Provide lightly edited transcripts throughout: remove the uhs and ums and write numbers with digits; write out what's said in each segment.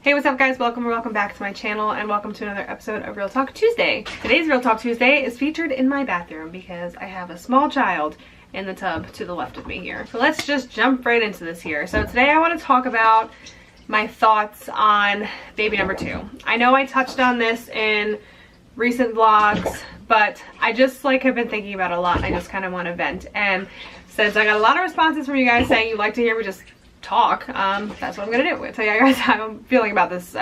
Hey, what's up guys? Welcome back to my channel and welcome to another episode of Real Talk Tuesday. Today's Real Talk Tuesday is featured in my bathroom because I have a small child in the tub to the left of me here. So let's just jump right into this here. So today I want to talk about my thoughts on baby number 2. I know I touched on this in recent vlogs, but I just have been thinking about it a lot and I just kind of want to vent. And since I got a lot of responses from you guys saying you like to hear me just talk, that's what I'm gonna do. I'm gonna tell you guys how I'm feeling about this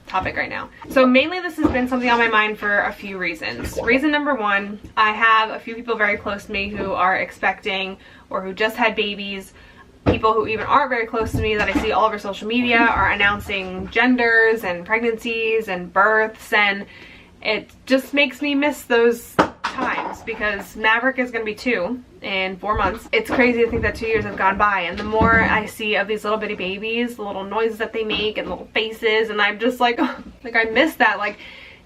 topic right now. So mainly this has been something on my mind for a few reasons. Reason number one, I have a few people very close to me who are expecting or who just had babies. People who even aren't very close to me that I see all over social media are announcing genders and pregnancies and births, and it just makes me miss those times because Maverick is going to be 2 in 4 months. It's crazy to think that 2 years have gone by, and the more I see of these little bitty babies, the little noises that they make and little faces, and I'm just like I miss that.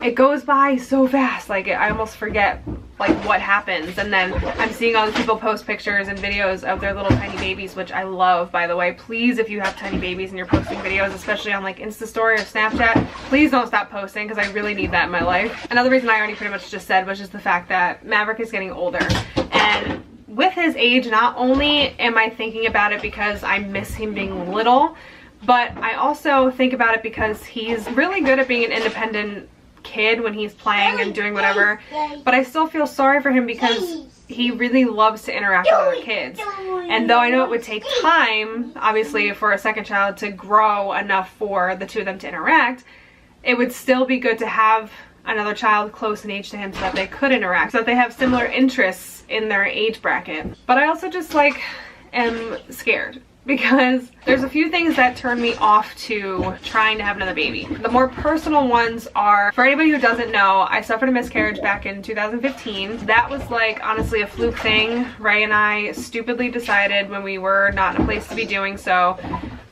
It goes by so fast. I almost forget what happens, and then I'm seeing all the people post pictures and videos of their little tiny babies, which I love, by the way. Please, if you have tiny babies and you're posting videos, especially on Insta story or Snapchat, please don't stop posting because I really need that in my life. Another reason I already pretty much just said was just the fact that Maverick is getting older, and with his age, not only am I thinking about it because I miss him being little, but I also think about it because he's really good at being an independent kid when he's playing and doing whatever, but I still feel sorry for him because he really loves to interact with other kids. And though I know it would take time, obviously, for a second child to grow enough for the two of them to interact, it would still be good to have another child close in age to him so that they could interact, so that they have similar interests in their age bracket. But I also just am scared because there's a few things that turn me off to trying to have another baby. The more personal ones are, for anybody who doesn't know, I suffered a miscarriage back in 2015. That was honestly a fluke thing. Ray and I stupidly decided when we were not in a place to be doing so,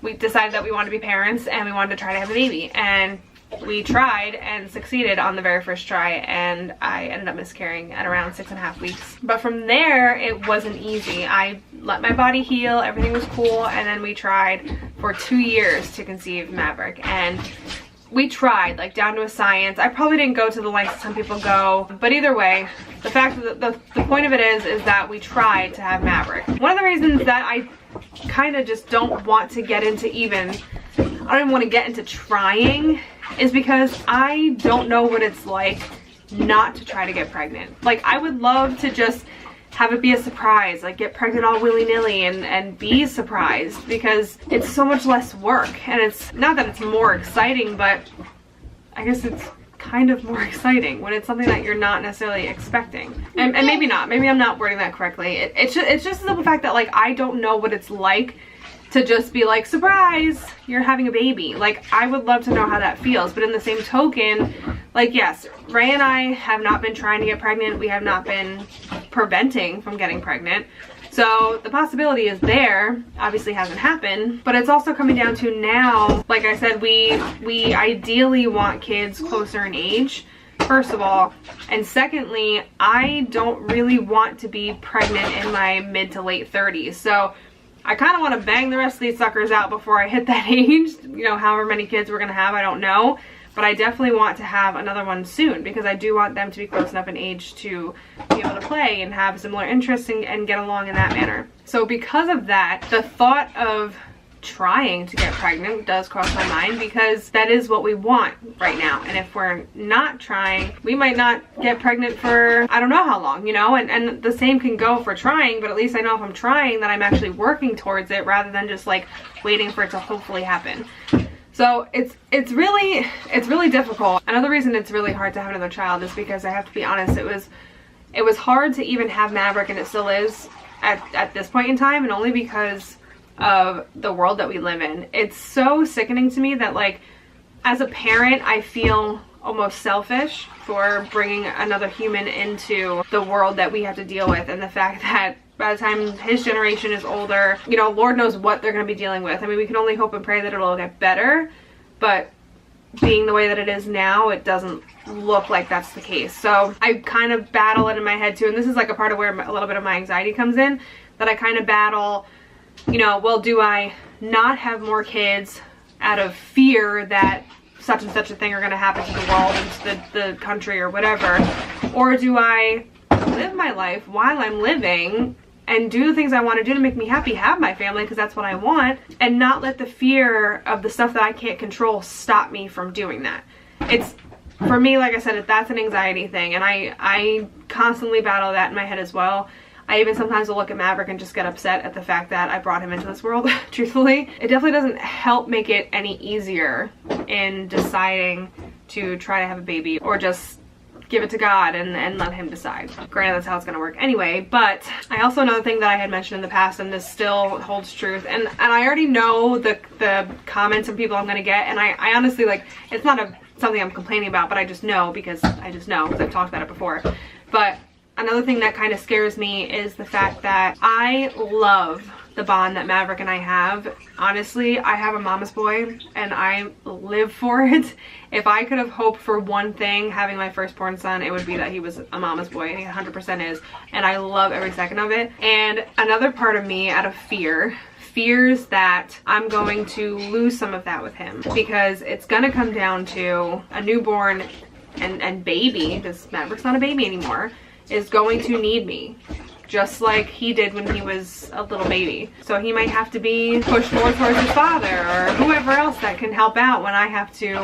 we decided that we wanted to be parents and we wanted to try to have a baby. And we tried and succeeded on the very first try, and I ended up miscarrying at around 6.5 weeks. But from there, it wasn't easy. I let my body heal, everything was cool, and then we tried for 2 years to conceive Maverick. And we tried, down to a science. I probably didn't go to the lengths that some people go, but either way, the fact that the point of it is that we tried to have Maverick. One of the reasons that I kind of just don't want to get into I don't even want to get into trying is because I don't know what it's like not to try to get pregnant. I would love to just have it be a surprise, get pregnant all willy-nilly and be surprised, because it's so much less work. And it's not that it's more exciting, but I guess it's kind of more exciting when it's something that you're not necessarily expecting. And maybe not, maybe I'm not wording that correctly. It's just the simple fact that I don't know what it's like to just be surprise, you're having a baby. I would love to know how that feels, but in the same token, yes, Ray and I have not been trying to get pregnant. We have not been preventing from getting pregnant. So the possibility is there, obviously hasn't happened, but it's also coming down to now, like I said, we ideally want kids closer in age, first of all, and secondly, I don't really want to be pregnant in my mid to late 30s. So I kind of want to bang the rest of these suckers out before I hit that age. However many kids we're going to have, I don't know. But I definitely want to have another one soon because I do want them to be close enough in age to be able to play and have similar interests and get along in that manner. So because of that, the thought of trying to get pregnant does cross my mind because that is what we want right now. And if we're not trying, we might not get pregnant for I don't know how long, and the same can go for trying, but at least I know if I'm trying that I'm actually working towards it rather than just waiting for it to hopefully happen. So it's really difficult. Another reason it's really hard to have another child is because I have to be honest, it was hard to even have Maverick, and it still is at this point in time, and only because of the world that we live in. It's so sickening to me that as a parent I feel almost selfish for bringing another human into the world that we have to deal with, and the fact that by the time his generation is older, Lord knows what they're going to be dealing with. I mean, we can only hope and pray that it'll get better, but being the way that it is now, it doesn't look like that's the case. So I kind of battle it in my head too, and this is a part of where a little bit of my anxiety comes in, that I kind of battle, well, do I not have more kids out of fear that such and such a thing are going to happen to the world and to the country or whatever? Or do I live my life while I'm living and do the things I want to do to make me happy, have my family because that's what I want, and not let the fear of the stuff that I can't control stop me from doing that? It's, for me, like I said, that's an anxiety thing, and I constantly battle that in my head as well. I even sometimes will look at Maverick and just get upset at the fact that I brought him into this world, truthfully. It definitely doesn't help make it any easier in deciding to try to have a baby or just give it to God and let him decide. Granted, that's how it's gonna work anyway, but I also, another thing that I had mentioned in the past, and this still holds truth, and I already know the comments from people I'm gonna get, and I honestly, like, it's not something I'm complaining about, but I just know because I've talked about it before. But another thing that kind of scares me is the fact that I love the bond that Maverick and I have. Honestly, I have a mama's boy and I live for it. If I could have hoped for one thing having my firstborn son, it would be that he was a mama's boy, and he 100% is, and I love every second of it. And another part of me, out of fears that I'm going to lose some of that with him, because it's gonna come down to a newborn and baby, because Maverick's not a baby anymore, is going to need me, just like he did when he was a little baby. So he might have to be pushed more towards his father or whoever else that can help out when I have to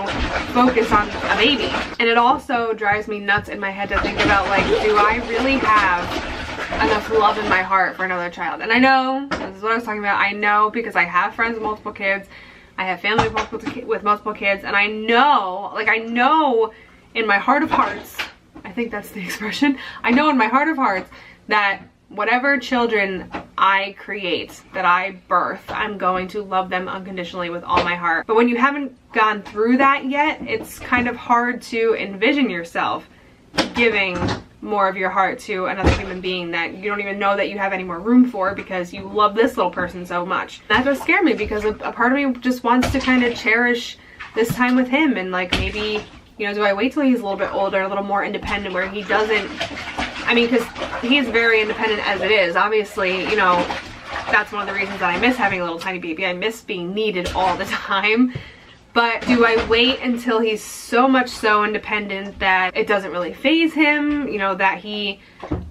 focus on a baby. And it also drives me nuts in my head to think about, like, do I really have enough love in my heart for another child? And I know, this is what I was talking about, I know because I have friends with multiple kids, I have family with multiple kids, and I know, like, I know in my heart of hearts, I think that's the expression, I know in my heart of hearts that whatever children I create, that I birth, I'm going to love them unconditionally with all my heart. But when you haven't gone through that yet, it's kind of hard to envision yourself giving more of your heart to another human being that you don't even know that you have any more room for because you love this little person so much. That does scare me, because a part of me just wants to kind of cherish this time with him, and like, maybe, you know, do I wait till he's a little bit older, a little more independent, where he doesn't, I mean, because he's very independent as it is. Obviously, you know, that's one of the reasons that I miss having a little tiny baby. I miss being needed all the time. But do I wait until he's so much so independent that it doesn't really faze him? You know, that he,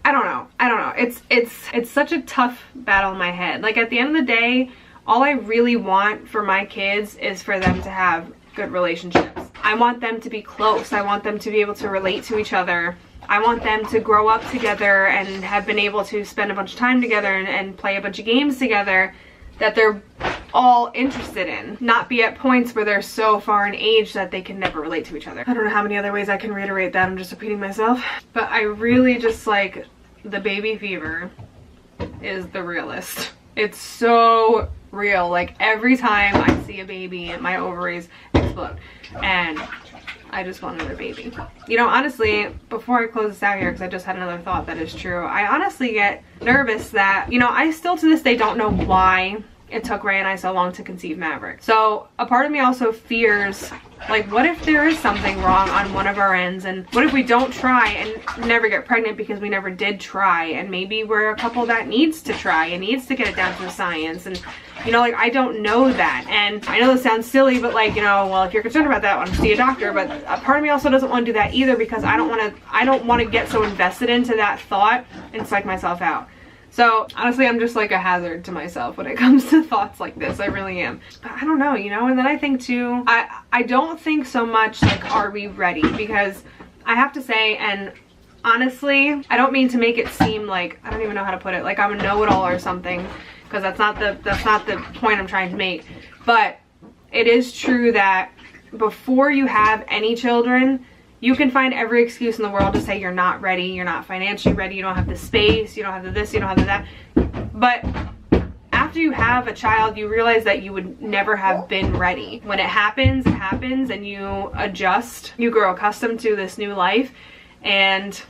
I don't know. It's such a tough battle in my head. Like, at the end of the day, all I really want for my kids is for them to have good relationships. I want them to be close. I want them to be able to relate to each other. I want them to grow up together and have been able to spend a bunch of time together and play a bunch of games together that they're all interested in. Not be at points where they're so far in age that they can never relate to each other. I don't know how many other ways I can reiterate that. I'm just repeating myself. But I really just, like, the baby fever is the realest. It's so real. Like, every time I see a baby, my ovaries explode. And I just want another baby. You know, honestly, before I close this out here, because I just had another thought that is true, I honestly get nervous that, you know, I still to this day don't know why it took Ray and I so long to conceive Maverick. So a part of me also fears, like, what if there is something wrong on one of our ends, and what if we don't try and never get pregnant because we never did try, and maybe we're a couple that needs to try and needs to get it down to the science, and, you know, like, I don't know that. And I know this sounds silly, but, like, you know, well, if you're concerned about that, see a doctor. But a part of me also doesn't want to do that either, because I don't want to get so invested into that thought and psych myself out. So honestly, I'm just like a hazard to myself when it comes to thoughts like this. I really am. But I don't know, you know. And then I think too, I don't think so much like, are we ready? Because I have to say, and honestly, I don't mean to make it seem like, I don't even know how to put it, like I'm a know-it-all or something, because that's not the point I'm trying to make. But it is true that before you have any children, you can find every excuse in the world to say you're not ready, you're not financially ready, you don't have the space, you don't have the this, you don't have the that. But after you have a child, you realize that you would never have been ready. When it happens, and you adjust, you grow accustomed to this new life, and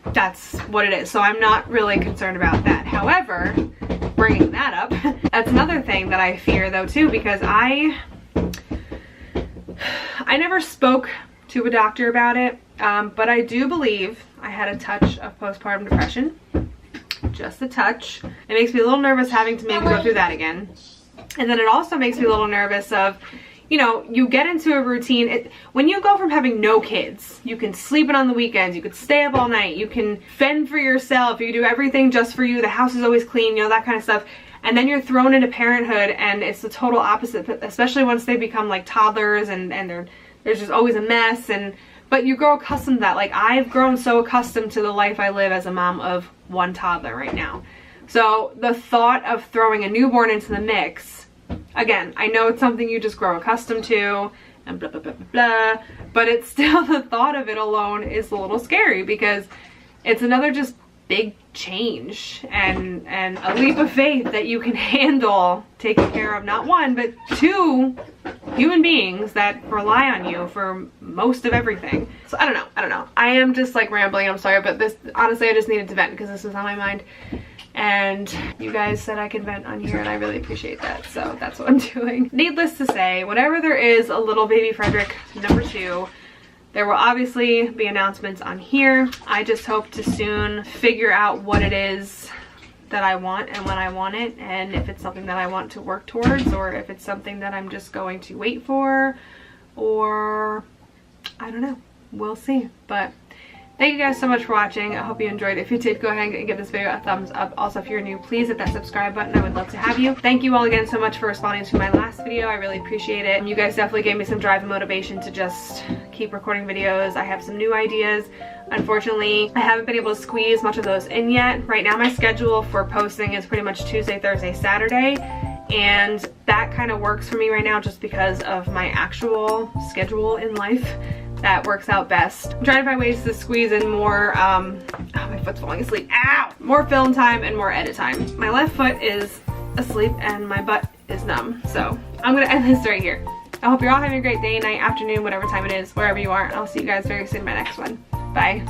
that's what it is. So I'm not really concerned about that. However, bringing that up, that's another thing that I fear though too, because I never spoke to a doctor about it, but I do believe I had a touch of postpartum depression. Just a touch. It makes me a little nervous having to maybe go through that again. And then it also makes me a little nervous of, you know, you get into a routine. When you go from having no kids, you can sleep in on the weekends, you could stay up all night, you can fend for yourself, you do everything just for you, the house is always clean, you know, that kind of stuff. And then you're thrown into parenthood and it's the total opposite, especially once they become like toddlers and there's just always a mess. But you grow accustomed to that. Like, I've grown so accustomed to the life I live as a mom of one toddler right now. So the thought of throwing a newborn into the mix, again, I know it's something you just grow accustomed to and blah, blah, blah, blah, blah, but it's still, the thought of it alone is a little scary because it's another just big change and a leap of faith that you can handle taking care of not one but two human beings that rely on you for most of everything. So I don't know. I am just like rambling, I'm sorry, but this, honestly, I just needed to vent because this was on my mind. And you guys said I can vent on here and I really appreciate that. So that's what I'm doing. Needless to say, whenever there is a little baby Frederick #2, there will obviously be announcements on here. I just hope to soon figure out what it is that I want and when I want it, and if it's something that I want to work towards or if it's something that I'm just going to wait for, or I don't know. We'll see. But thank you guys so much for watching. I hope you enjoyed. If you did, go ahead and give this video a thumbs up. Also, if you're new, please hit that subscribe button. I would love to have you. Thank you all again so much for responding to my last video. I really appreciate it. You guys definitely gave me some drive and motivation to just keep recording videos. I have some new ideas. Unfortunately, I haven't been able to squeeze much of those in yet. Right now, my schedule for posting is pretty much Tuesday, Thursday, Saturday. And that kind of works for me right now just because of my actual schedule in life. That works out best. I'm trying to find ways to squeeze in more, oh, my foot's falling asleep, ow! More film time and more edit time. My left foot is asleep and my butt is numb. So I'm gonna end this right here. I hope you're all having a great day, night, afternoon, whatever time it is, wherever you are. I'll see you guys very soon in my next one. Bye.